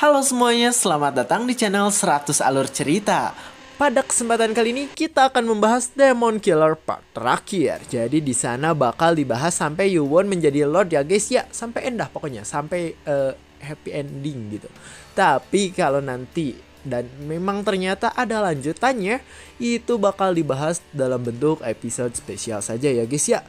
Halo semuanya, selamat datang di channel 100 Alur Cerita. Pada kesempatan kali ini kita akan membahas Demon Killer part terakhir. Jadi di sana bakal dibahas sampai Yuwon menjadi Lord ya guys ya, sampai endah pokoknya, sampai happy ending gitu. Tapi kalau nanti dan memang ternyata ada lanjutannya, itu bakal dibahas dalam bentuk episode spesial saja ya guys ya.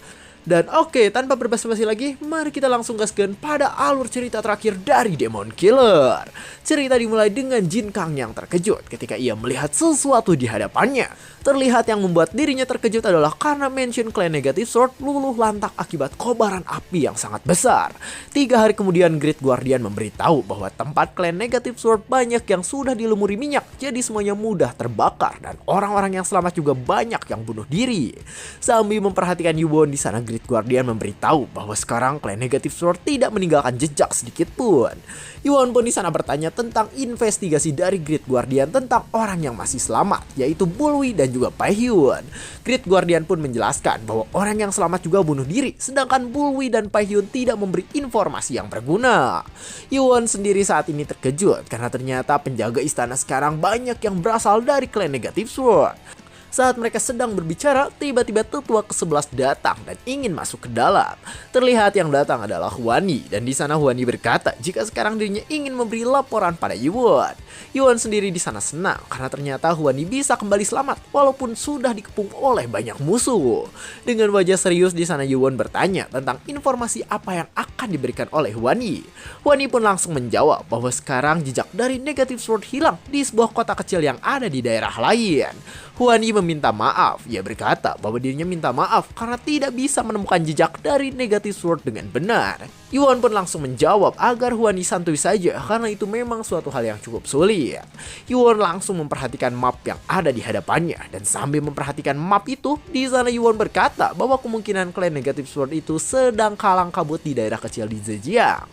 Dan oke, tanpa berbasa-basi lagi, mari kita langsung gaskan pada alur cerita terakhir dari Demon Killer. Cerita dimulai dengan Jin Kang yang terkejut ketika ia melihat sesuatu di hadapannya. Terlihat yang membuat dirinya terkejut adalah karena mention klan Negative Sword luluh lantak akibat kobaran api yang sangat besar. 3 hari kemudian Great Guardian memberitahu bahwa tempat klan Negative Sword banyak yang sudah dilumuri minyak, jadi semuanya mudah terbakar dan orang-orang yang selamat juga banyak yang bunuh diri. Sambil memperhatikan Yuwon di sana, Great Guardian memberitahu bahwa sekarang klan Negative Sword tidak meninggalkan jejak sedikit pun. Yuwon pun di sana bertanya tentang investigasi dari Great Guardian tentang orang yang masih selamat, yaitu Bulwi dan juga Paehyun. Great Guardian pun menjelaskan bahwa orang yang selamat juga bunuh diri, sedangkan Bulwi dan Paehyun tidak memberi informasi yang berguna. Yuwon sendiri saat ini terkejut karena ternyata penjaga istana sekarang banyak yang berasal dari klan Negative Sword. Saat mereka sedang berbicara, tiba-tiba tetua ke-11 datang dan ingin masuk ke dalam. Terlihat yang datang adalah Hwani, dan di sana Hwani berkata jika sekarang dirinya ingin memberi laporan pada Yuwon. Yuwon sendiri di sana senang karena ternyata Hwani bisa kembali selamat walaupun sudah dikepung oleh banyak musuh. Dengan wajah serius di sana Yuwon bertanya tentang informasi apa yang akan diberikan oleh Hwani. Hwani pun langsung menjawab bahwa sekarang jejak dari Negative Sword hilang di sebuah kota kecil yang ada di daerah lain. Hwani meminta maaf. Ia berkata bahwa dirinya minta maaf karena tidak bisa menemukan jejak dari Negative Sword dengan benar. Yuwon pun langsung menjawab agar Hwani santuy saja karena itu memang suatu hal yang cukup sulit. Yuwon langsung memperhatikan map yang ada di hadapannya dan sambil memperhatikan map itu, di sana Yuwon berkata bahwa kemungkinan klan Negative Sword itu sedang kalang kabut di daerah kecil di Zhejiang.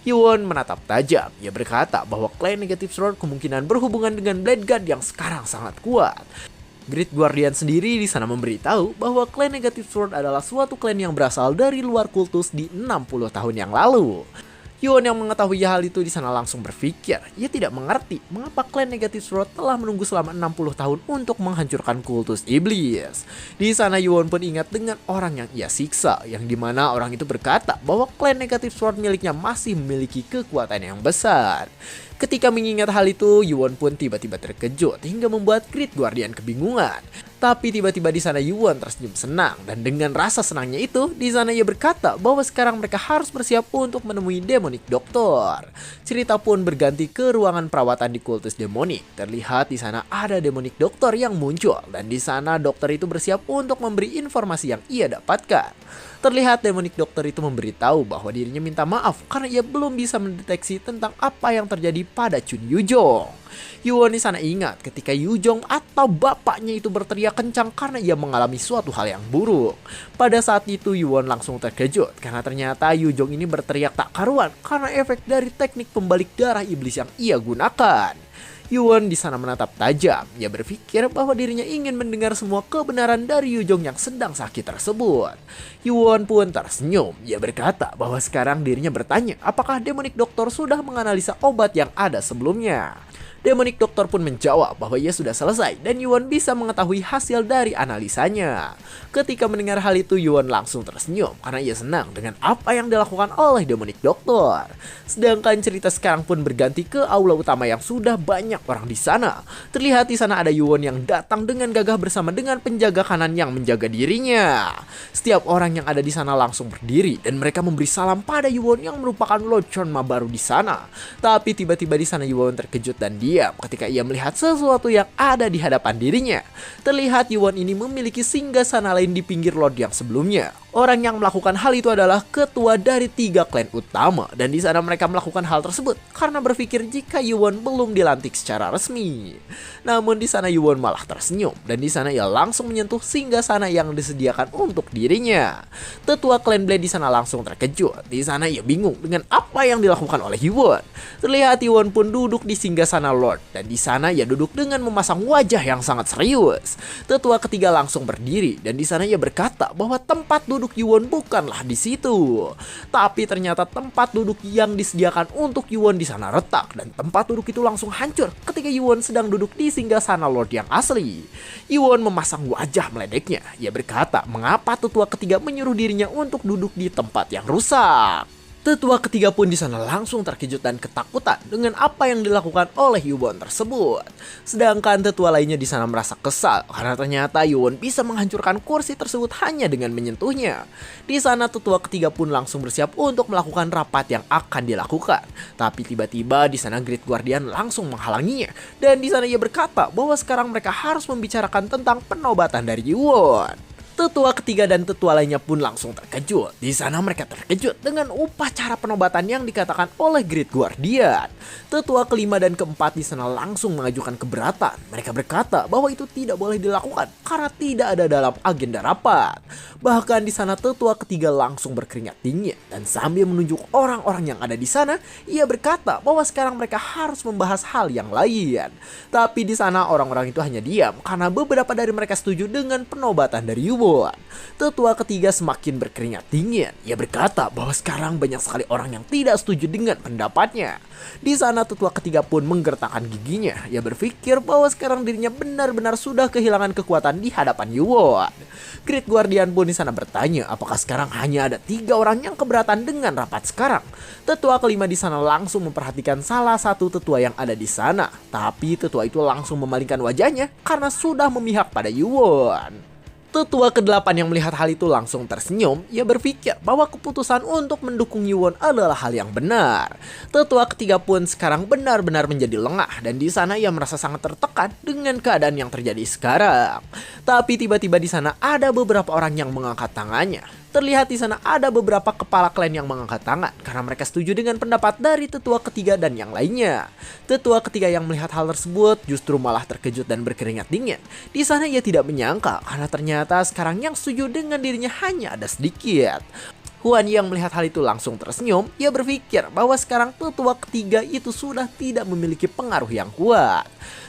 Yuwon menatap tajam. Ia berkata bahwa klan Negative Sword kemungkinan berhubungan dengan Blade God yang sekarang sangat kuat. Great Guardian sendiri di sana memberitahu bahwa klan Negative Sword adalah suatu klan yang berasal dari luar kultus di 60 tahun yang lalu. Yuwon yang mengetahui hal itu di sana langsung berpikir, ia tidak mengerti mengapa klan Negative Sword telah menunggu selama 60 tahun untuk menghancurkan kultus iblis. Di sana Yuwon pun ingat dengan orang yang ia siksa, yang dimana orang itu berkata bahwa klan Negative Sword miliknya masih memiliki kekuatan yang besar. Ketika mengingat hal itu, Yuwon pun tiba-tiba terkejut hingga membuat Great Guardian kebingungan. Tapi tiba-tiba di sana Yuwon tersenyum senang, dan dengan rasa senangnya itu, di sana ia berkata bahwa sekarang mereka harus bersiap untuk menemui Demonic Doctor. Cerita pun berganti ke ruangan perawatan di kultus Demonic. Terlihat di sana ada Demonic Doctor yang muncul, dan di sana dokter itu bersiap untuk memberi informasi yang ia dapatkan. Terlihat Demonic Doctor itu memberitahu bahwa dirinya minta maaf karena ia belum bisa mendeteksi tentang apa yang terjadi pada Chun Yujong. Yuwon di sana ingat ketika Yujong atau bapaknya itu berteriak kencang karena ia mengalami suatu hal yang buruk. Pada saat itu Yuwon langsung terkejut karena ternyata Yujong ini berteriak tak karuan karena efek dari teknik pembalik darah iblis yang ia gunakan. Yuwon di sana menatap tajam. Ia berpikir bahwa dirinya ingin mendengar semua kebenaran dari Yujong yang sedang sakit tersebut. Yuwon pun tersenyum. Ia berkata bahwa sekarang dirinya bertanya apakah Demonic Doctor sudah menganalisa obat yang ada sebelumnya. Demonic Doctor pun menjawab bahwa ia sudah selesai dan Yuwon bisa mengetahui hasil dari analisanya. Ketika mendengar hal itu, Yuwon langsung tersenyum karena ia senang dengan apa yang dilakukan oleh Demonic Doctor. Sedangkan cerita sekarang pun berganti ke aula utama yang sudah banyak orang di sana. Terlihat di sana ada Yuwon yang datang dengan gagah bersama dengan penjaga kanan yang menjaga dirinya. Setiap orang yang ada di sana langsung berdiri dan mereka memberi salam pada Yuwon yang merupakan Lord Chonma baru di sana. Tapi tiba-tiba di sana Yuwon terkejut dan diam ketika ia melihat sesuatu yang ada di hadapan dirinya. Terlihat Yuwon ini memiliki singgasana lain di pinggir Lord yang sebelumnya. Orang yang melakukan hal itu adalah ketua dari 3 klan utama, dan di sana mereka melakukan hal tersebut karena berpikir jika Yuwon belum dilantik secara resmi. Namun di sana Yuwon malah tersenyum dan di sana ia langsung menyentuh singgasana yang disediakan untuk dirinya. Tetua klan Blade di sana langsung terkejut. Di sana ia bingung dengan apa yang dilakukan oleh Yuwon. Terlihat Yuwon pun duduk di singgasana Lord dan di sana ia duduk dengan memasang wajah yang sangat serius. Tetua ketiga langsung berdiri dan di sana ia berkata bahwa tempat duduk duduk Yuwon bukanlah di situ. Tapi ternyata tempat duduk yang disediakan untuk Yuwon di sana retak dan tempat duduk itu langsung hancur ketika Yuwon sedang duduk di singgasana Lord yang asli. Yuwon memasang wajah meledeknya. Ia berkata, mengapa tetua ketiga menyuruh dirinya untuk duduk di tempat yang rusak. Tetua ketiga pun di sana langsung terkejut dan ketakutan dengan apa yang dilakukan oleh Yuwon tersebut. Sedangkan tetua lainnya di sana merasa kesal karena ternyata Yuwon bisa menghancurkan kursi tersebut hanya dengan menyentuhnya. Di sana tetua ketiga pun langsung bersiap untuk melakukan rapat yang akan dilakukan. Tapi tiba-tiba di sana Great Guardian langsung menghalanginya dan di sana ia berkata bahwa sekarang mereka harus membicarakan tentang penobatan dari Yuwon. Tetua ketiga dan tetua lainnya pun langsung terkejut. Di sana mereka terkejut dengan upacara penobatan yang dikatakan oleh Great Guardian. Tetua kelima dan keempat di sana langsung mengajukan keberatan. Mereka berkata bahwa itu tidak boleh dilakukan karena tidak ada dalam agenda rapat. Bahkan di sana tetua ketiga langsung berkeringat dingin dan sambil menunjuk orang-orang yang ada di sana, ia berkata bahwa sekarang mereka harus membahas hal yang lain. Tapi di sana orang-orang itu hanya diam karena beberapa dari mereka setuju dengan penobatan dari Yuwon. Tetua ketiga semakin berkeringat dingin. Ia berkata bahwa sekarang banyak sekali orang yang tidak setuju dengan pendapatnya. Di sana tetua ketiga pun menggertakkan giginya. Ia berpikir bahwa sekarang dirinya benar-benar sudah kehilangan kekuatan di hadapan Yuwon. Great Guardian pun di sana bertanya apakah sekarang hanya ada 3 orang yang keberatan dengan rapat sekarang. Tetua kelima di sana langsung memperhatikan salah satu tetua yang ada di sana. Tapi tetua itu langsung memalingkan wajahnya karena sudah memihak pada Yuwon. Tetua ke-8 yang melihat hal itu langsung tersenyum. Ia berpikir bahwa keputusan untuk mendukung Yuwon adalah hal yang benar. Tetua ketiga pun sekarang benar-benar menjadi lengah dan di sana ia merasa sangat tertekan dengan keadaan yang terjadi sekarang. Tapi tiba-tiba di sana ada beberapa orang yang mengangkat tangannya. Terlihat di sana ada beberapa kepala klan yang mengangkat tangan karena mereka setuju dengan pendapat dari tetua ketiga dan yang lainnya. Tetua ketiga yang melihat hal tersebut justru malah terkejut dan berkeringat dingin. Di sana ia tidak menyangka karena ternyata sekarang yang setuju dengan dirinya hanya ada sedikit. Huan yang melihat hal itu langsung tersenyum. Ia berpikir bahwa sekarang tetua ketiga itu sudah tidak memiliki pengaruh yang kuat.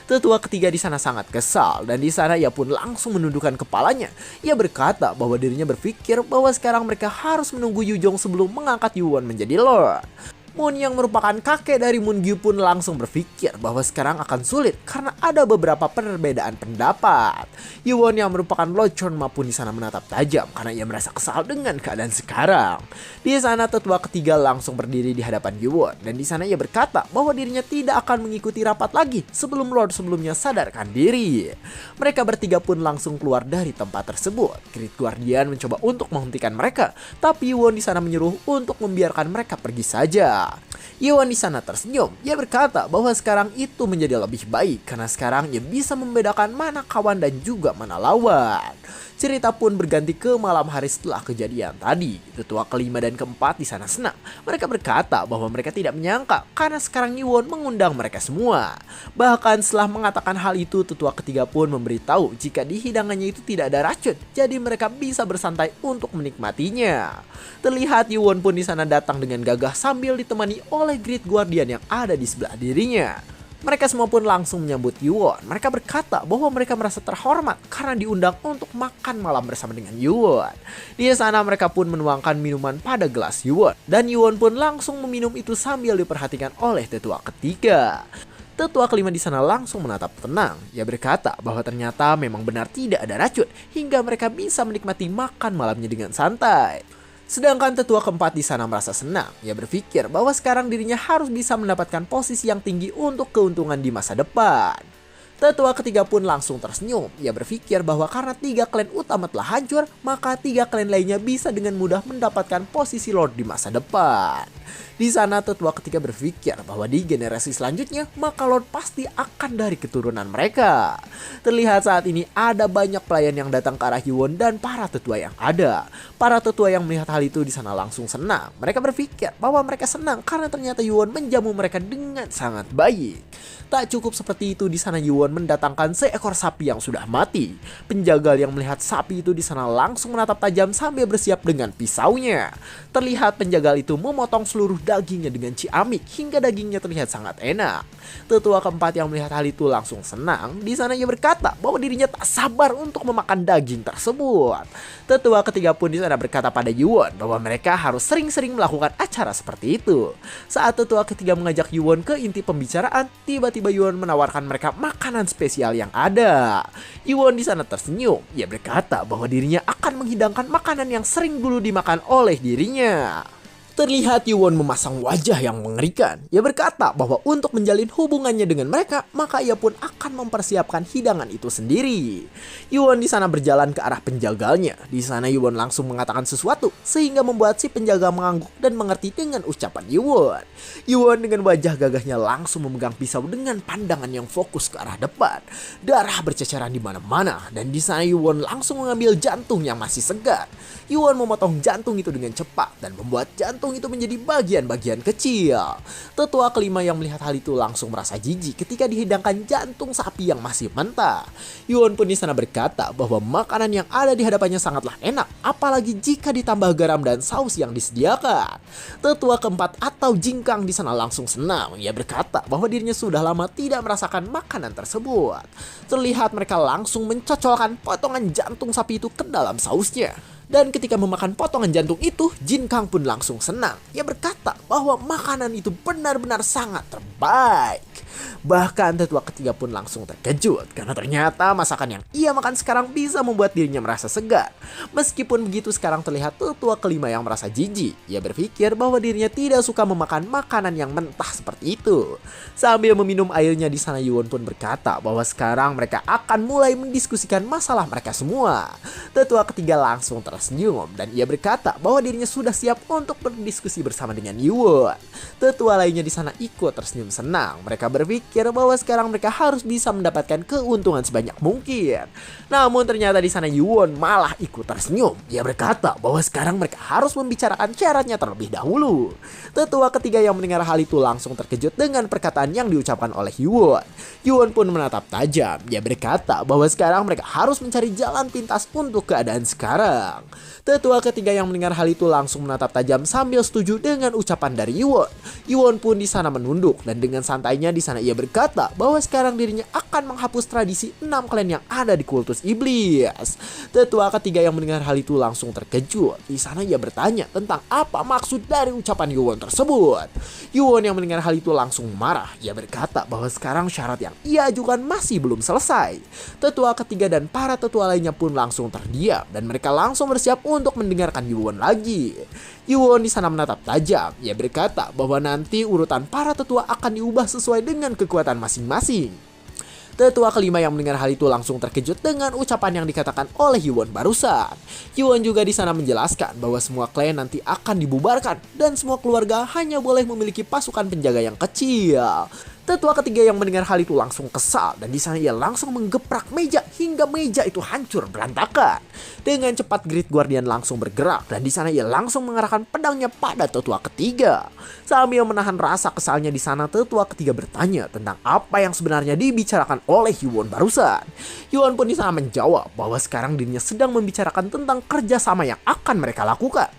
Tetua ketiga di sana sangat kesal dan di sana ia pun langsung menundukkan kepalanya. Ia berkata bahwa dirinya berpikir bahwa sekarang mereka harus menunggu Yujong sebelum mengangkat Yuwon menjadi Lord. Moon yang merupakan kakek dari Moon Gyu pun langsung berpikir bahwa sekarang akan sulit karena ada beberapa perbedaan pendapat. Yuwon yang merupakan Lord Chonma pun di sana menatap tajam karena ia merasa kesal dengan keadaan sekarang. Di sana tetua ketiga langsung berdiri di hadapan Yuwon dan di sana ia berkata bahwa dirinya tidak akan mengikuti rapat lagi sebelum Lord sebelumnya sadarkan diri. Mereka bertiga pun langsung keluar dari tempat tersebut. Great Guardian mencoba untuk menghentikan mereka, tapi Yuwon di sana menyuruh untuk membiarkan mereka pergi saja. Yuwon di sana tersenyum. Ia berkata bahwa sekarang itu menjadi lebih baik karena sekarang ia bisa membedakan mana kawan dan juga mana lawan. Cerita pun berganti ke malam hari setelah kejadian tadi. Tetua kelima dan keempat di sana senang. Mereka berkata bahwa mereka tidak menyangka karena sekarang Yuwon mengundang mereka semua. Bahkan setelah mengatakan hal itu, tetua ketiga pun memberitahu jika di hidangannya itu tidak ada racun, jadi mereka bisa bersantai untuk menikmatinya. Terlihat Yuwon pun di sana datang dengan gagah sambil ditemani oleh Great Guardian yang ada di sebelah dirinya. Mereka semua pun langsung menyambut Yuwon. Mereka berkata bahwa mereka merasa terhormat karena diundang untuk makan malam bersama dengan Yuwon. Di sana mereka pun menuangkan minuman pada gelas Yuwon. Dan Yuwon pun langsung meminum itu sambil diperhatikan oleh tetua ketiga. Tetua kelima di sana langsung menatap tenang. Ia berkata bahwa ternyata memang benar tidak ada racun hingga mereka bisa menikmati makan malamnya dengan santai. Sedangkan tetua keempat di sana merasa senang. Ia berpikir bahwa sekarang dirinya harus bisa mendapatkan posisi yang tinggi untuk keuntungan di masa depan. Tetua ketiga pun langsung tersenyum. Ia berpikir bahwa karena 3 klan utama telah hancur, maka 3 klan lainnya bisa dengan mudah mendapatkan posisi Lord di masa depan. Di sana tetua ketiga berpikir bahwa di generasi selanjutnya maka Lord pasti akan dari keturunan mereka. Terlihat saat ini ada banyak pelayan yang datang ke arah Yuwon dan para tetua yang ada. Para tetua yang melihat hal itu di sana langsung senang. Mereka berpikir bahwa mereka senang karena ternyata Yuwon menjamu mereka dengan sangat baik. Tak cukup seperti itu, di sana Yuwon Yuan mendatangkan seekor sapi yang sudah mati. Penjagal yang melihat sapi itu di sana langsung menatap tajam sambil bersiap dengan pisaunya. Terlihat penjagal itu memotong seluruh dagingnya dengan ciamik hingga dagingnya terlihat sangat enak. Tetua keempat yang melihat hal itu langsung senang. Di sana ia berkata bahwa dirinya tak sabar untuk memakan daging tersebut. Tetua ketiga pun di sana berkata pada Yuan bahwa mereka harus sering-sering melakukan acara seperti itu. Saat tetua ketiga mengajak Yuan ke inti pembicaraan, tiba-tiba Yuan menawarkan mereka makanan spesial yang ada. Yuan di sana tersenyum. Ia berkata bahwa dirinya akan menghidangkan makanan yang sering dulu dimakan oleh dirinya. Terlihat Yuan memasang wajah yang mengerikan. Ia berkata bahwa untuk menjalin hubungannya dengan mereka, maka ia pun akan mempersiapkan hidangan itu sendiri. Yuan di sana berjalan ke arah penjagalnya. Di sana Yuan langsung mengatakan sesuatu sehingga membuat si penjaga mengangguk dan mengerti dengan ucapan Yuan. Yuan dengan wajah gagahnya langsung memegang pisau dengan pandangan yang fokus ke arah depan. Darah berceceran di mana-mana dan di sana Yuan langsung mengambil jantung yang masih segar. Yuan memotong jantung itu dengan cepat dan membuat jantung itu menjadi bagian-bagian kecil. Tetua kelima yang melihat hal itu langsung merasa jijik ketika dihidangkan jantung sapi yang masih mentah. Yuan pun di sana berkata bahwa makanan yang ada di hadapannya sangatlah enak, apalagi jika ditambah garam dan saus yang disediakan. Tetua keempat atau Jingkang di sana langsung senang. Ia berkata bahwa dirinya sudah lama tidak merasakan makanan tersebut. Terlihat mereka langsung mencocolkan potongan jantung sapi itu ke dalam sausnya. Dan ketika memakan potongan jantung itu, Jin Kang pun langsung senang. Ia berkata bahwa makanan itu benar-benar sangat terbaik. Bahkan tetua ketiga pun langsung terkejut karena ternyata masakan yang ia makan sekarang bisa membuat dirinya merasa segar. Meskipun begitu, sekarang terlihat tetua kelima yang merasa jijik. Ia berpikir bahwa dirinya tidak suka memakan makanan yang mentah seperti itu. Sambil meminum airnya di sana, Yuan pun berkata bahwa sekarang mereka akan mulai mendiskusikan masalah mereka semua. Tetua ketiga langsung tersenyum dan ia berkata bahwa dirinya sudah siap untuk berdiskusi bersama dengan Yuan. Tetua lainnya di sana ikut tersenyum senang. Mereka berpikir bahwa sekarang mereka harus bisa mendapatkan keuntungan sebanyak mungkin. Namun ternyata di sana Yuan malah ikut tersenyum. Ia berkata bahwa sekarang mereka harus membicarakan syaratnya terlebih dahulu. Tetua ketiga yang mendengar hal itu langsung terkejut dengan perkataan yang diucapkan oleh Yuan. Yuan pun menatap tajam. Ia berkata bahwa sekarang mereka harus mencari jalan pintas untuk keadaan sekarang. Tetua ketiga yang mendengar hal itu langsung menatap tajam sambil setuju dengan ucapan dari Yuan. Yuan pun di sana menunduk dan dengan santainya di sana ia berkata bahwa sekarang dirinya akan menghapus tradisi 6 klan yang ada di kultus iblis. Tetua ketiga yang mendengar hal itu langsung terkejut. Di sana ia bertanya tentang apa maksud dari ucapan Yuan tersebut. Yuan yang mendengar hal itu langsung marah. Ia berkata bahwa sekarang syarat yang ia ajukan masih belum selesai. Tetua ketiga dan para tetua lainnya pun langsung terdiam dan mereka langsung bersiap untuk mendengarkan Yuan lagi. Yuan di sana menatap tajam. Ia berkata bahwa nanti urutan para tetua akan diubah sesuai dengan kekuatan masing-masing. Tetua kelima yang mendengar hal itu langsung terkejut dengan ucapan yang dikatakan oleh Yuan barusan. Yuan juga di sana menjelaskan bahwa semua klan nanti akan dibubarkan dan semua keluarga hanya boleh memiliki pasukan penjaga yang kecil. Tetua ketiga yang mendengar hal itu langsung kesal dan di sana ia langsung menggeprak meja hingga meja itu hancur berantakan. Dengan cepat Great Guardian langsung bergerak dan di sana ia langsung mengarahkan pedangnya pada tetua ketiga. Sambil menahan rasa kesalnya di sana, tetua ketiga bertanya tentang apa yang sebenarnya dibicarakan oleh Yuan barusan. Yuan pun di sana menjawab bahwa sekarang dirinya sedang membicarakan tentang kerjasama yang akan mereka lakukan.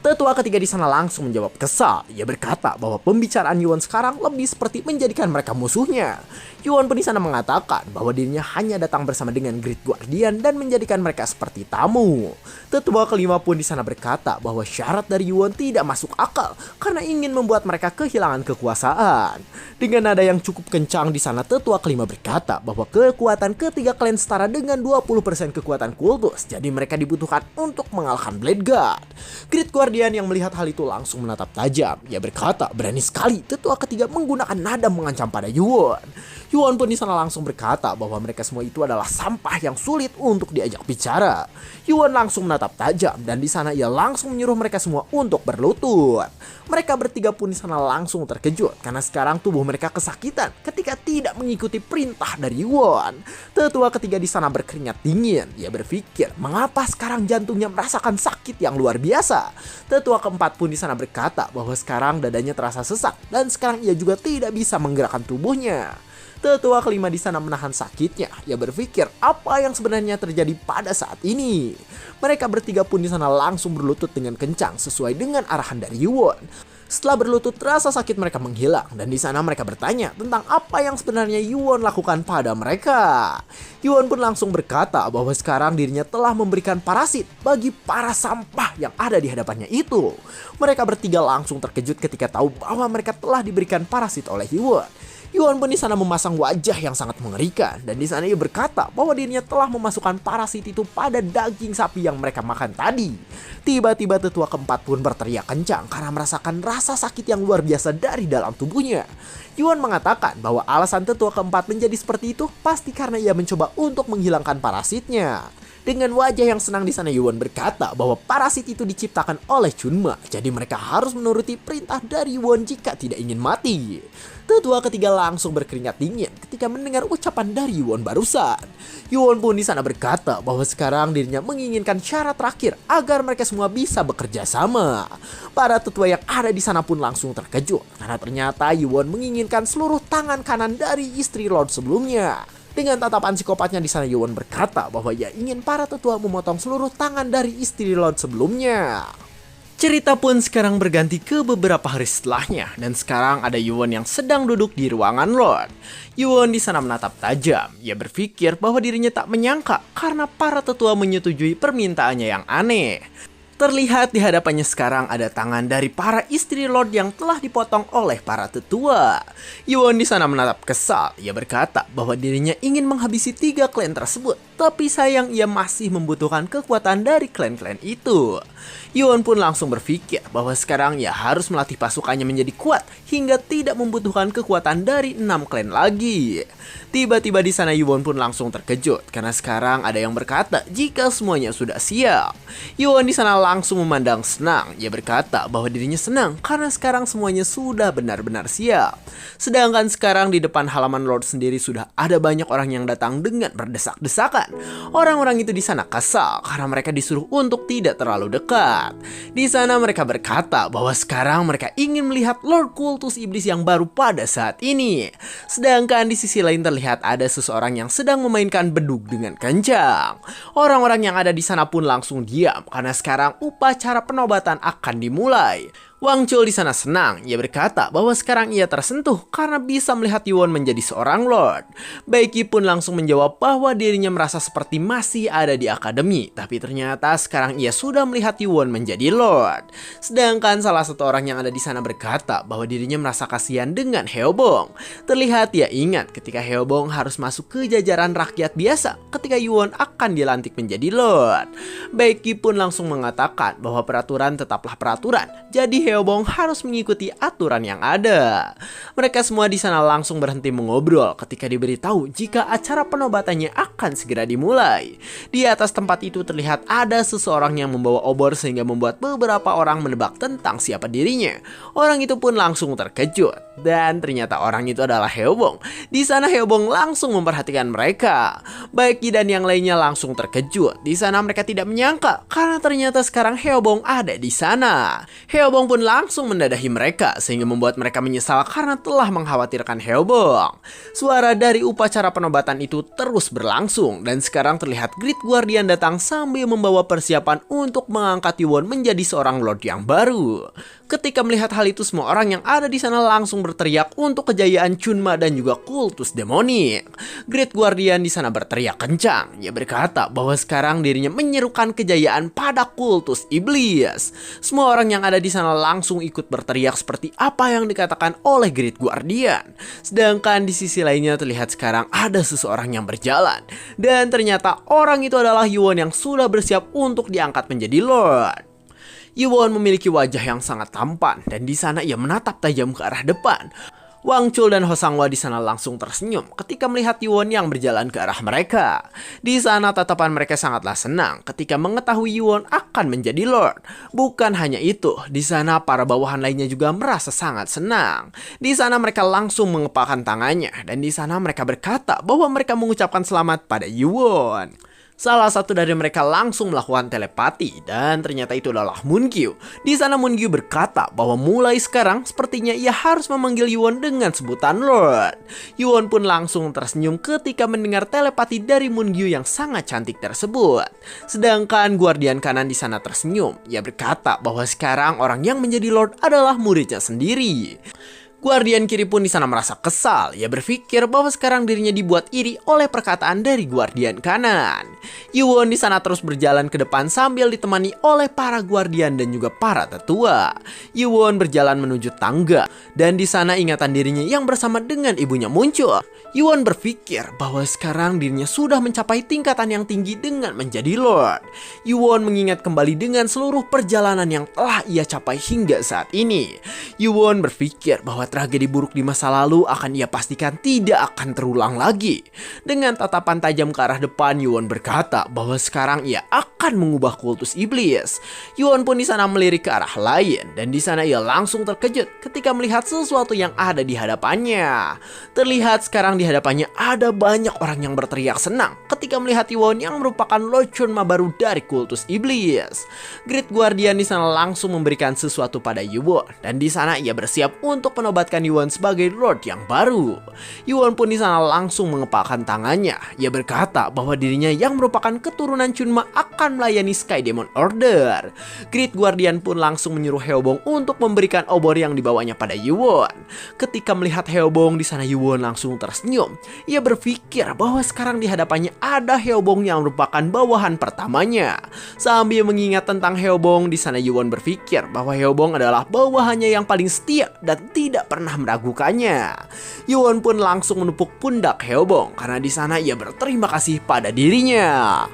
Tetua ketiga di sana langsung menjawab kesal. Ia berkata bahwa pembicaraan Yuan sekarang lebih seperti menjadikan mereka musuhnya. Yuan pun di sana mengatakan bahwa dirinya hanya datang bersama dengan Great Guardian dan menjadikan mereka seperti tamu. Tetua kelima pun di sana berkata bahwa syarat dari Yuan tidak masuk akal karena ingin membuat mereka kehilangan kekuasaan. Dengan nada yang cukup kencang di sana, tetua kelima berkata bahwa kekuatan ketiga klan setara dengan 20% kekuatan kultus. Jadi mereka dibutuhkan untuk mengalahkan Blade God. Great Guardian yang melihat hal itu langsung menatap tajam. Ia berkata berani sekali tetua ketiga menggunakan nada mengancam pada Yuan. Yuan pun di sana langsung berkata bahwa mereka semua itu adalah sampah yang sulit untuk diajak bicara. Yuan langsung menatap tajam dan di sana ia langsung menyuruh mereka semua untuk berlutut. Mereka bertiga pun di sana langsung terkejut karena sekarang tubuh mereka kesakitan ketika tidak mengikuti perintah dari Yuan. Tetua ketiga di sana berkeringat dingin. Ia berpikir mengapa sekarang jantungnya merasakan sakit yang luar biasa. Tetua keempat pun di sana berkata bahwa sekarang dadanya terasa sesak dan sekarang ia juga tidak bisa menggerakkan tubuhnya. Tetua kelima di sana menahan sakitnya. Ia berpikir apa yang sebenarnya terjadi pada saat ini. Mereka bertiga pun di sana langsung berlutut dengan kencang sesuai dengan arahan dari Yuwon. Setelah berlutut, rasa sakit mereka menghilang dan di sana mereka bertanya tentang apa yang sebenarnya Yuwon lakukan pada mereka. Yuwon pun langsung berkata bahwa sekarang dirinya telah memberikan parasit bagi para sampah yang ada di hadapannya itu. Mereka bertiga langsung terkejut ketika tahu bahwa mereka telah diberikan parasit oleh Yuwon. Yuwon pun di sana memasang wajah yang sangat mengerikan dan di sana ia berkata bahwa dirinya telah memasukkan parasit itu pada daging sapi yang mereka makan tadi. Tiba-tiba tetua keempat pun berteriak kencang karena merasakan rasa sakit yang luar biasa dari dalam tubuhnya. Yuwon mengatakan bahwa alasan tetua keempat menjadi seperti itu pasti karena ia mencoba untuk menghilangkan parasitnya. Dengan wajah yang senang di sana Yuwon berkata bahwa parasit itu diciptakan oleh Chunma, jadi mereka harus menuruti perintah dari Yuwon jika tidak ingin mati. Tetua ketiga langsung berkeringat dingin ketika mendengar ucapan dari Yuwon barusan. Yuwon pun di sana berkata bahwa sekarang dirinya menginginkan syarat terakhir agar mereka semua bisa bekerja sama. Para tetua yang ada di sana pun langsung terkejut karena ternyata Yuwon menginginkan seluruh tangan kanan dari istri Lord sebelumnya. Dengan tatapan psikopatnya di sana Yuwon berkata bahwa ia ingin para tetua memotong seluruh tangan dari istri Lord sebelumnya. Cerita pun sekarang berganti ke beberapa hari setelahnya dan sekarang ada Yuwon yang sedang duduk di ruangan Lord. Yuwon di sana menatap tajam. Ia berpikir bahwa dirinya tak menyangka karena para tetua menyetujui permintaannya yang aneh. Terlihat di hadapannya sekarang ada tangan dari para istri Lord yang telah dipotong oleh para tetua. Yuwon di sana menatap kesal. Ia berkata bahwa dirinya ingin menghabisi 3 klan tersebut, tapi sayang ia masih membutuhkan kekuatan dari klan-klan itu. Yuwon pun langsung berpikir bahwa sekarang ia harus melatih pasukannya menjadi kuat hingga tidak membutuhkan kekuatan dari 6 klan lagi. Tiba-tiba di sana Yuwon pun langsung terkejut karena sekarang ada yang berkata jika semuanya sudah siap. Yuwon di sana langsung memandang senang. Ia berkata bahwa dirinya senang karena sekarang semuanya sudah benar-benar siap. Sedangkan sekarang di depan halaman Lord sendiri sudah ada banyak orang yang datang dengan berdesak-desakan. Orang-orang itu di sana kesal karena mereka disuruh untuk tidak terlalu dekat. Di sana mereka berkata bahwa sekarang mereka ingin melihat Lord Kultus Iblis yang baru pada saat ini. Sedangkan di sisi lain terlihat ada seseorang yang sedang memainkan bedug dengan kencang. Orang-orang yang ada di sana pun langsung diam karena sekarang upacara penobatan akan dimulai. Wang Chul di sana senang. Ia berkata bahwa sekarang ia tersentuh karena bisa melihat Yuwon menjadi seorang Lord. Baiki pun langsung menjawab bahwa dirinya merasa seperti masih ada di akademi, tapi ternyata sekarang ia sudah melihat Yuwon menjadi Lord. Sedangkan salah satu orang yang ada di sana berkata bahwa dirinya merasa kasihan dengan Heobong. Terlihat ia ingat ketika Heobong harus masuk ke jajaran rakyat biasa ketika Yuwon akan dilantik menjadi Lord. Baiki pun langsung mengatakan bahwa peraturan tetaplah peraturan. Jadi Heobong harus mengikuti aturan yang ada. Mereka semua di sana langsung berhenti mengobrol ketika diberitahu jika acara penobatannya akan segera dimulai. Di atas tempat itu terlihat ada seseorang yang membawa obor sehingga membuat beberapa orang menebak tentang siapa dirinya. Orang itu pun langsung terkejut dan ternyata orang itu adalah Heobong. Di sana Heobong langsung memperhatikan mereka. Baiki dan yang lainnya langsung terkejut. Di sana mereka tidak menyangka karena ternyata sekarang Heobong ada di sana. Heobong pun langsung mendadahi mereka sehingga membuat mereka menyesal karena telah mengkhawatirkan Heobong. Suara dari upacara penobatan itu terus berlangsung dan sekarang terlihat Great Guardian datang sambil membawa persiapan untuk mengangkat Yuwon menjadi seorang Lord yang baru. Ketika melihat hal itu semua orang yang ada di sana langsung berteriak untuk kejayaan Chunma dan juga kultus demonik. Great Guardian di sana berteriak kencang. Ia berkata bahwa sekarang dirinya menyerukan kejayaan pada kultus iblis. Semua orang yang ada di sana langsung ikut berteriak seperti apa yang dikatakan oleh Great Guardian. Sedangkan di sisi lainnya terlihat sekarang ada seseorang yang berjalan. Dan ternyata orang itu adalah Yuwon yang sudah bersiap untuk diangkat menjadi Lord. Yuwon memiliki wajah yang sangat tampan dan di sana ia menatap tajam ke arah depan. Wang Chul dan Ho Sangwa di sana langsung tersenyum ketika melihat Yuwon yang berjalan ke arah mereka. Di sana tatapan mereka sangatlah senang ketika mengetahui Yuwon akan menjadi Lord. Bukan hanya itu, di sana para bawahan lainnya juga merasa sangat senang. Di sana mereka langsung mengepalkan tangannya dan di sana mereka berkata bahwa mereka mengucapkan selamat pada Yuwon. Salah satu dari mereka langsung melakukan telepati dan ternyata itu adalah Moon-kyu. Di sana Moon-kyu berkata bahwa mulai sekarang sepertinya ia harus memanggil Yuwon dengan sebutan Lord. Yuwon pun langsung tersenyum ketika mendengar telepati dari Moon-kyu yang sangat cantik tersebut. Sedangkan guardian kanan di sana tersenyum. Ia berkata bahwa sekarang orang yang menjadi Lord adalah muridnya sendiri. Guardian kiri pun di sana merasa kesal. Ia berpikir bahwa sekarang dirinya dibuat iri oleh perkataan dari guardian kanan. Yuwon di sana terus berjalan ke depan sambil ditemani oleh para guardian dan juga para tetua. Yuwon berjalan menuju tangga dan di sana ingatan dirinya yang bersama dengan ibunya muncul. Yuwon berpikir bahwa sekarang dirinya sudah mencapai tingkatan yang tinggi dengan menjadi Lord. Yuwon mengingat kembali dengan seluruh perjalanan yang telah ia capai hingga saat ini. Yuwon berpikir bahwa tragedi buruk di masa lalu akan ia pastikan tidak akan terulang lagi. Dengan tatapan tajam ke arah depan, Yuwon berkata bahwa sekarang ia akan mengubah kultus iblis. Yuwon pun di sana melirik ke arah lain dan di sana ia langsung terkejut ketika melihat sesuatu yang ada di hadapannya. Terlihat sekarang di hadapannya ada banyak orang yang berteriak senang ketika melihat Yuwon yang merupakan Lord Chunma baru dari kultus iblis. Great Guardian di sana langsung memberikan sesuatu pada Yuwon dan di sana ia bersiap untuk menobatkan Yuwon sebagai Lord yang baru. Yuwon pun di sana langsung mengepalkan tangannya. Ia berkata bahwa dirinya yang merupakan keturunan Chunma akan melayani Sky Demon Order. Great Guardian pun langsung menyuruh Heobong untuk memberikan obor yang dibawanya pada Yuwon. Ketika melihat Heobong di sana, Yuwon langsung tersenyum. Ia berpikir bahwa sekarang di hadapannya ada Heobong yang merupakan bawahan pertamanya. Sambil mengingat tentang Heobong di sana, Yuwon berpikir bahwa Heobong adalah bawahannya yang paling setia dan tidak pernah meragukannya. Yuwon pun langsung menepuk pundak Heobong karena di sana ia berterima kasih pada dirinya.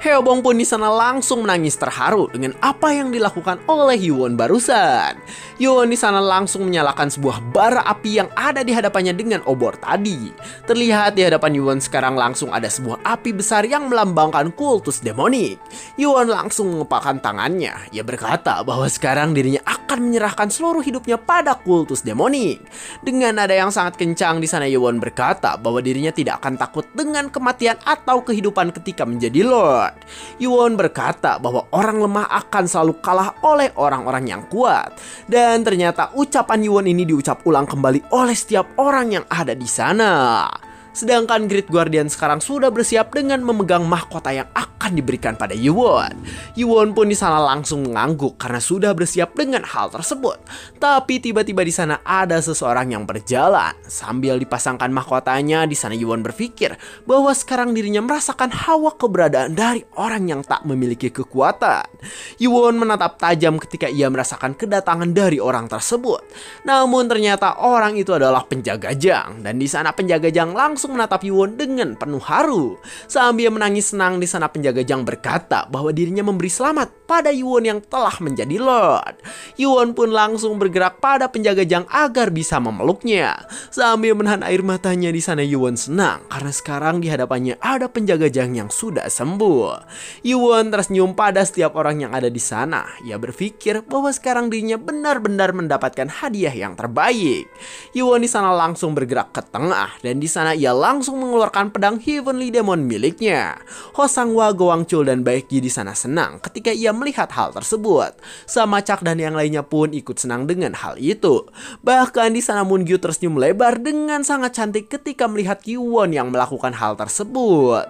Heobong pun di sana langsung menangis terharu dengan apa yang dilakukan oleh Yuwon barusan. Yuwon di sana langsung menyalakan sebuah bara api yang ada di hadapannya dengan obor tadi. Terlihat di hadapan Yuwon sekarang langsung ada sebuah api besar yang melambangkan kultus demonik. Yuwon langsung mengepalkan tangannya. Ia berkata bahwa sekarang dirinya akan menyerahkan seluruh hidupnya pada kultus demonik. Dengan nada yang sangat kencang di sana, Yuwon berkata bahwa dirinya tidak akan takut dengan kematian atau kehidupan ketika menjadi Lord. Yuwon berkata bahwa orang lemah akan selalu kalah oleh orang-orang yang kuat. Dan ternyata ucapan Yuwon ini diucap ulang kembali oleh setiap orang yang ada di sana. Sedangkan Great Guardian sekarang sudah bersiap dengan memegang mahkota yang akan diberikan pada Yuwon. Yuwon pun di sana langsung mengangguk karena sudah bersiap dengan hal tersebut. Tapi tiba-tiba di sana ada seseorang yang berjalan. Sambil dipasangkan mahkotanya, di sana Yuwon berpikir bahwa sekarang dirinya merasakan hawa keberadaan dari orang yang tak memiliki kekuatan. Yuwon menatap tajam ketika ia merasakan kedatangan dari orang tersebut. Namun ternyata orang itu adalah penjaga Jang dan di sana penjaga Jang langsung menatap Yuwon dengan penuh haru. Sambil menangis senang di sana penjaga Jang berkata bahwa dirinya memberi selamat pada Yuwon yang telah menjadi Lord. Yuwon pun langsung bergerak pada penjaga Jang agar bisa memeluknya. Sambil menahan air matanya di sana Yuwon senang karena sekarang di hadapannya ada penjaga Jang yang sudah sembuh. Yuwon tersenyum pada setiap orang yang ada di sana. Ia berpikir bahwa sekarang dirinya benar-benar mendapatkan hadiah yang terbaik. Yuwon di sana langsung bergerak ke tengah dan di sana ia langsung mengeluarkan pedang Heavenly Demon miliknya. Hosangwa, Goangchul dan Baekgi di sana senang ketika ia melihat hal tersebut. Samachak dan yang lainnya pun ikut senang dengan hal itu. Bahkan di sana Moon-kyu tersenyum lebar dengan sangat cantik ketika melihat Yuwon yang melakukan hal tersebut.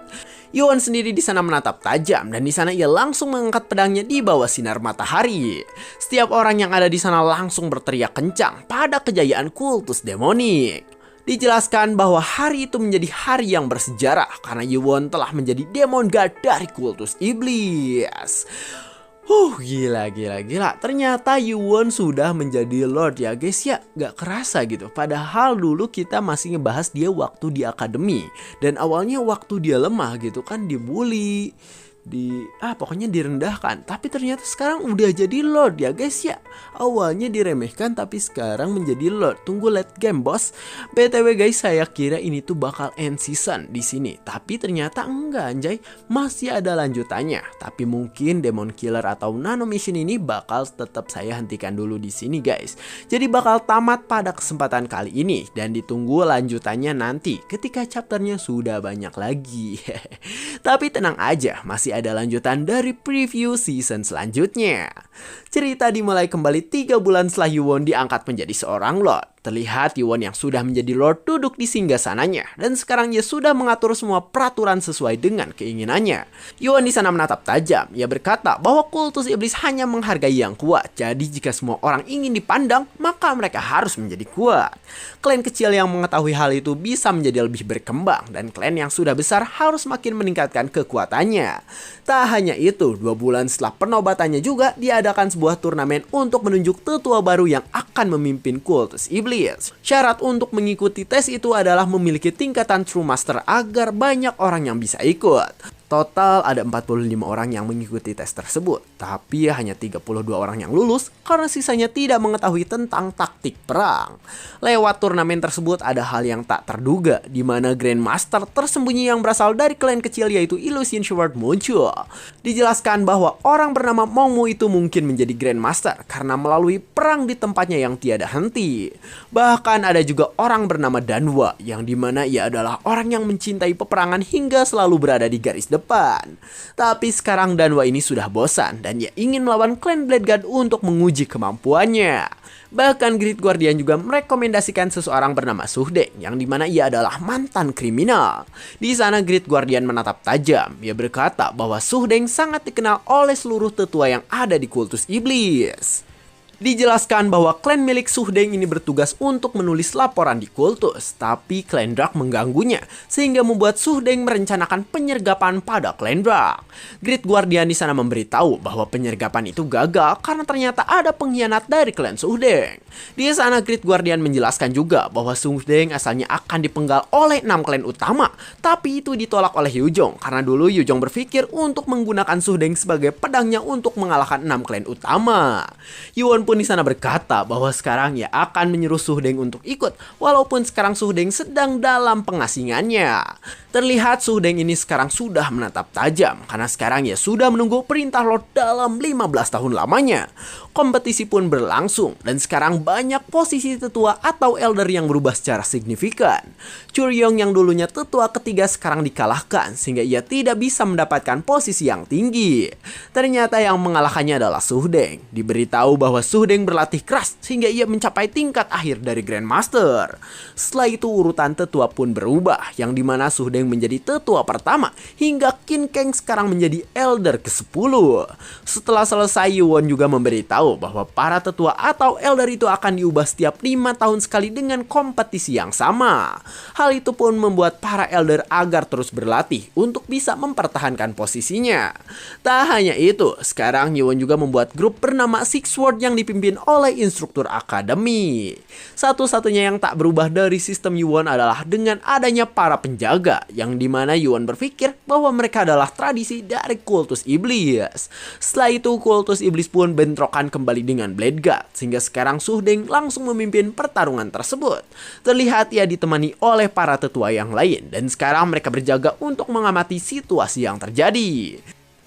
Yuwon sendiri di sana menatap tajam dan di sana ia langsung mengangkat pedangnya di bawah sinar matahari. Setiap orang yang ada di sana langsung berteriak kencang pada kejayaan kultus demonik. Dijelaskan bahwa hari itu menjadi hari yang bersejarah karena Yuwon telah menjadi Demon God dari kultus iblis. Gila. Ternyata Yuwon sudah menjadi Lord ya guys ya. Gak kerasa gitu. Padahal dulu kita masih ngebahas dia waktu di akademi. Dan awalnya waktu dia lemah gitu kan dibully. pokoknya direndahkan. Tapi ternyata sekarang udah jadi Lord ya guys ya. Awalnya diremehkan tapi sekarang menjadi Lord. Tunggu late game bos. BTW guys, saya kira ini tuh bakal end season di sini. Tapi ternyata enggak anjay. Masih ada lanjutannya. Tapi mungkin Demon Killer atau Nano Mission ini bakal tetap saya hentikan dulu di sini guys. Jadi bakal tamat pada kesempatan kali ini. Dan ditunggu lanjutannya nanti ketika chapternya sudah banyak lagi. Tapi tenang aja, masih ada lanjutan dari preview season selanjutnya. Cerita dimulai kembali 3 bulan setelah Yuwon diangkat menjadi seorang Lord. Terlihat Yuwon yang sudah menjadi Lord duduk di singgasananya dan sekarang ia sudah mengatur semua peraturan sesuai dengan keinginannya. Yuwon di sana menatap tajam. Ia berkata bahwa kultus iblis hanya menghargai yang kuat. Jadi jika semua orang ingin dipandang, maka mereka harus menjadi kuat. Klan kecil yang mengetahui hal itu bisa menjadi lebih berkembang dan klan yang sudah besar harus makin meningkatkan kekuatannya. Tak hanya itu, 2 bulan setelah penobatannya juga diadakan sebuah turnamen untuk menunjuk tetua baru yang akan memimpin kultus iblis. Syarat untuk mengikuti tes itu adalah memiliki tingkatan True Master agar banyak orang yang bisa ikut. Total ada 45 orang yang mengikuti tes tersebut, tapi hanya 32 orang yang lulus karena sisanya tidak mengetahui tentang taktik perang. Lewat turnamen tersebut ada hal yang tak terduga, di mana Grandmaster tersembunyi yang berasal dari klan kecil yaitu Illusion Sword muncul. Dijelaskan bahwa orang bernama Mongmu itu mungkin menjadi Grandmaster karena melalui perang di tempatnya yang tiada henti. Bahkan ada juga orang bernama Danwa, yang dimana ia adalah orang yang mencintai peperangan hingga selalu berada di garis depan. Tapi sekarang Danwa ini sudah bosan dan ia ingin melawan klan Blade God untuk menguji kemampuannya. Bahkan Great Guardian juga merekomendasikan seseorang bernama Suhdeng, yang dimana ia adalah mantan kriminal. Di sana Great Guardian menatap tajam. Ia berkata bahwa Suhdeng sangat dikenal oleh seluruh tetua yang ada di kultus iblis. Dijelaskan bahwa klan milik Suhdeng ini bertugas untuk menulis laporan di kultus, tapi klan Drak mengganggunya, sehingga membuat Suhdeng merencanakan penyergapan pada klan Drak. Great Guardian di sana memberitahu bahwa penyergapan itu gagal karena ternyata ada pengkhianat dari klan Suhdeng. Di sana Great Guardian menjelaskan juga bahwa Suhdeng asalnya akan dipenggal oleh 6 klan utama, tapi itu ditolak oleh Yujong karena dulu Yujong berpikir untuk menggunakan Suhdeng sebagai pedangnya untuk mengalahkan 6 klan utama. Yuwon pun di sana berkata bahwa sekarang ia akan menyuruh Suhdeng untuk ikut, walaupun sekarang Suhdeng sedang dalam pengasingannya. Terlihat Suhdeng ini sekarang sudah menatap tajam karena sekarang ia sudah menunggu perintah Lord dalam 15 tahun lamanya. Kompetisi pun berlangsung dan sekarang banyak posisi tetua atau elder yang berubah secara signifikan. Churyong yang dulunya tetua ketiga sekarang dikalahkan sehingga ia tidak bisa mendapatkan posisi yang tinggi. Ternyata yang mengalahkannya adalah Suhdeng. Diberitahu bahwa Suhdeng berlatih keras sehingga ia mencapai tingkat akhir dari Grandmaster. Setelah itu urutan tetua pun berubah, yang dimana Suhdeng menjadi tetua pertama hingga Qin Kang sekarang menjadi elder ke-10. Setelah selesai, Yuwon juga memberitahu bahwa para tetua atau elder itu akan diubah setiap 5 tahun sekali dengan kompetisi yang sama. Hal itu pun membuat para elder agar terus berlatih untuk bisa mempertahankan posisinya. Tak hanya itu, sekarang Yuwon juga membuat grup bernama Six Sword yang dipimpin oleh instruktur akademi. Satu-satunya yang tak berubah dari sistem Yuwon adalah dengan adanya para penjaga, yang dimana Yuwon berpikir bahwa mereka adalah tradisi dari kultus iblis. Setelah itu kultus iblis pun bentrokan kembali dengan Blade God, sehingga sekarang Suhdeng langsung memimpin pertarungan tersebut. Terlihat ia ditemani oleh para tetua yang lain, dan sekarang mereka berjaga untuk mengamati situasi yang terjadi.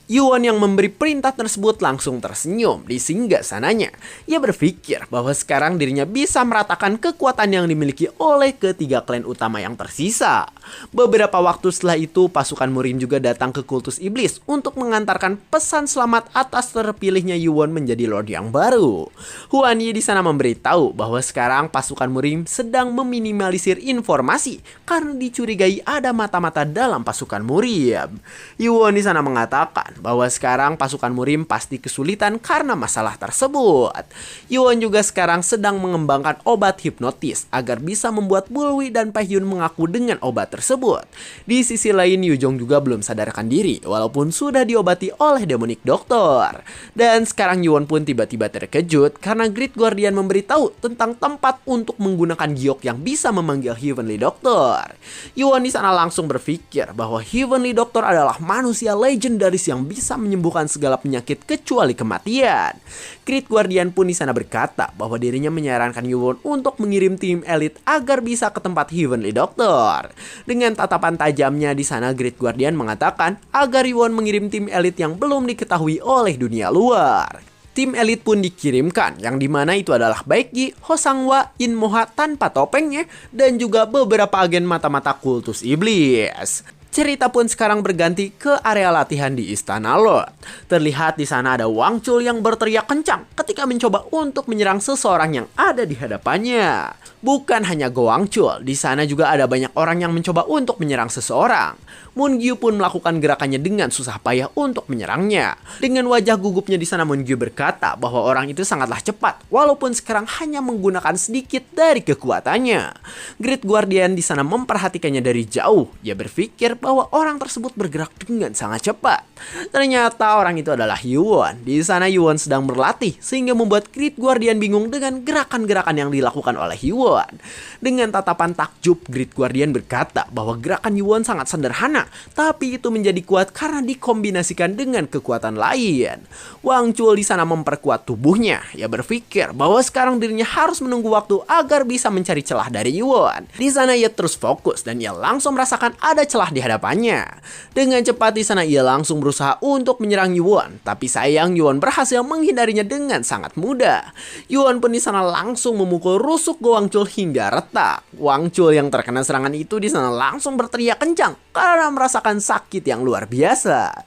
Yuwon yang memberi perintah tersebut langsung tersenyum di singgasananya. Ia berpikir bahwa sekarang dirinya bisa meratakan kekuatan yang dimiliki oleh ketiga klan utama yang tersisa. Beberapa waktu setelah itu, pasukan Murim juga datang ke kultus iblis untuk mengantarkan pesan selamat atas terpilihnya Yuwon menjadi Lord yang baru. Huan Yi di sana memberitahu bahwa sekarang pasukan Murim sedang meminimalisir informasi karena dicurigai ada mata-mata dalam pasukan Murim. Yuwon di sana mengatakan bahwa sekarang pasukan Murim pasti kesulitan karena masalah tersebut. Yuwon juga sekarang sedang mengembangkan obat hipnotis agar bisa membuat Bulwi dan Paehyun mengaku dengan obat tersebut. Di sisi lain, Yujong juga belum sadarkan diri walaupun sudah diobati oleh Demonic Doctor. Dan sekarang Yuwon pun tiba-tiba terkejut karena Great Guardian memberitahu tentang tempat untuk menggunakan giok yang bisa memanggil Heavenly Doctor. Yuwon di sana langsung berpikir bahwa Heavenly Doctor adalah manusia legendaris yang yang bisa menyembuhkan segala penyakit kecuali kematian. Great Guardian pun di sana berkata bahwa dirinya menyarankan Yuwon untuk mengirim tim elit agar bisa ke tempat Heavenly Doctor. Dengan tatapan tajamnya di sana, Great Guardian mengatakan agar Yuwon mengirim tim elit yang belum diketahui oleh dunia luar. Tim elit pun dikirimkan, yang dimana itu adalah Baekgi, Hosangwa, Inmoha tanpa topengnya, dan juga beberapa agen mata-mata kultus iblis. Cerita pun sekarang berganti ke area latihan di Istana Lord. Terlihat di sana ada Wang Chul yang berteriak kencang ketika mencoba untuk menyerang seseorang yang ada di hadapannya. Bukan hanya Go Wang Chul, di sana juga ada banyak orang yang mencoba untuk menyerang seseorang. Moon Gyu pun melakukan gerakannya dengan susah payah untuk menyerangnya. Dengan wajah gugupnya di sana, Moon Gyu berkata bahwa orang itu sangatlah cepat, walaupun sekarang hanya menggunakan sedikit dari kekuatannya. Great Guardian di sana memperhatikannya dari jauh. Ia berpikir bahwa orang tersebut bergerak dengan sangat cepat. Ternyata orang itu adalah Yuwon. Di sana Yuwon sedang berlatih, sehingga membuat Great Guardian bingung dengan gerakan-gerakan yang dilakukan oleh Yuwon. Dengan tatapan takjub, Great Guardian berkata bahwa gerakan Yuwon sangat sederhana, tapi itu menjadi kuat karena dikombinasikan dengan kekuatan lain. Wang Chul di sana memperkuat tubuhnya. Ia berpikir bahwa sekarang dirinya harus menunggu waktu agar bisa mencari celah dari Yuwon. Di sana ia terus fokus dan ia langsung merasakan ada celah di hadapannya. Dengan cepat di sana ia langsung berusaha untuk menyerang Yuwon, tapi sayang Yuwon berhasil menghindarinya dengan sangat mudah. Yuwon pun di sana langsung memukul rusuk Go Wang Chul hingga retak. Wang Chul yang terkena serangan itu di sana langsung berteriak kencang karena merasakan sakit yang luar biasa.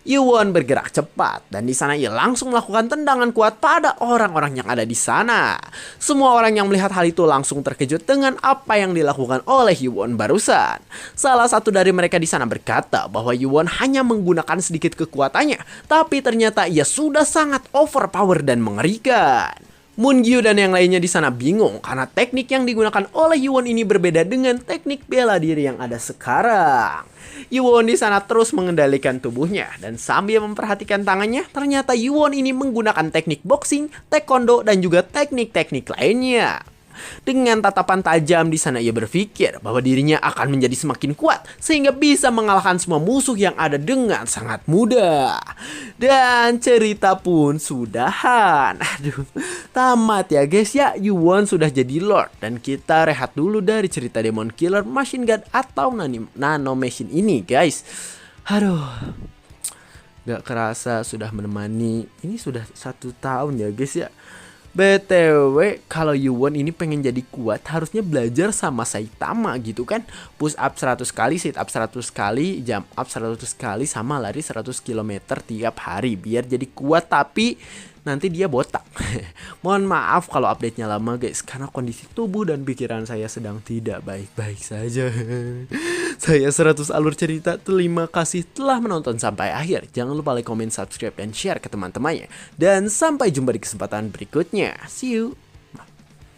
Yuwon bergerak cepat dan di sana ia langsung melakukan tendangan kuat pada orang-orang yang ada di sana. Semua orang yang melihat hal itu langsung terkejut dengan apa yang dilakukan oleh Yuwon barusan. Salah satu dari mereka di sana berkata bahwa Yuwon hanya menggunakan sedikit kekuatannya, tapi ternyata ia sudah sangat overpower dan mengerikan. Moon Gyu dan yang lainnya di sana bingung karena teknik yang digunakan oleh Yuwon ini berbeda dengan teknik bela diri yang ada sekarang. Yuwon di sana terus mengendalikan tubuhnya dan sambil memperhatikan tangannya, ternyata Yuwon ini menggunakan teknik boxing, taekwondo dan juga teknik-teknik lainnya. Dengan tatapan tajam di sana ia berpikir bahwa dirinya akan menjadi semakin kuat sehingga bisa mengalahkan semua musuh yang ada dengan sangat mudah. Dan cerita pun sudahan. Aduh, tamat ya guys ya. Yuwon sudah jadi Lord dan kita rehat dulu dari cerita Demon Killer Machine God atau Nano Machine ini guys. Aduh, gak kerasa sudah menemani. Ini sudah 1 tahun ya guys ya. BTW, kalau Yuwon ini pengen jadi kuat, harusnya belajar sama Saitama gitu kan. Push up 100 kali, sit up 100 kali, jump up 100 kali, sama lari 100 km tiap hari. Biar jadi kuat, tapi nanti dia botak. Mohon maaf kalau update-nya lama guys, karena kondisi tubuh dan pikiran saya sedang tidak baik-baik saja. Saya 100 Alur Cerita, terima kasih telah menonton sampai akhir. Jangan lupa like, comment, subscribe, dan share ke teman-temannya. Dan sampai jumpa di kesempatan berikutnya. See you!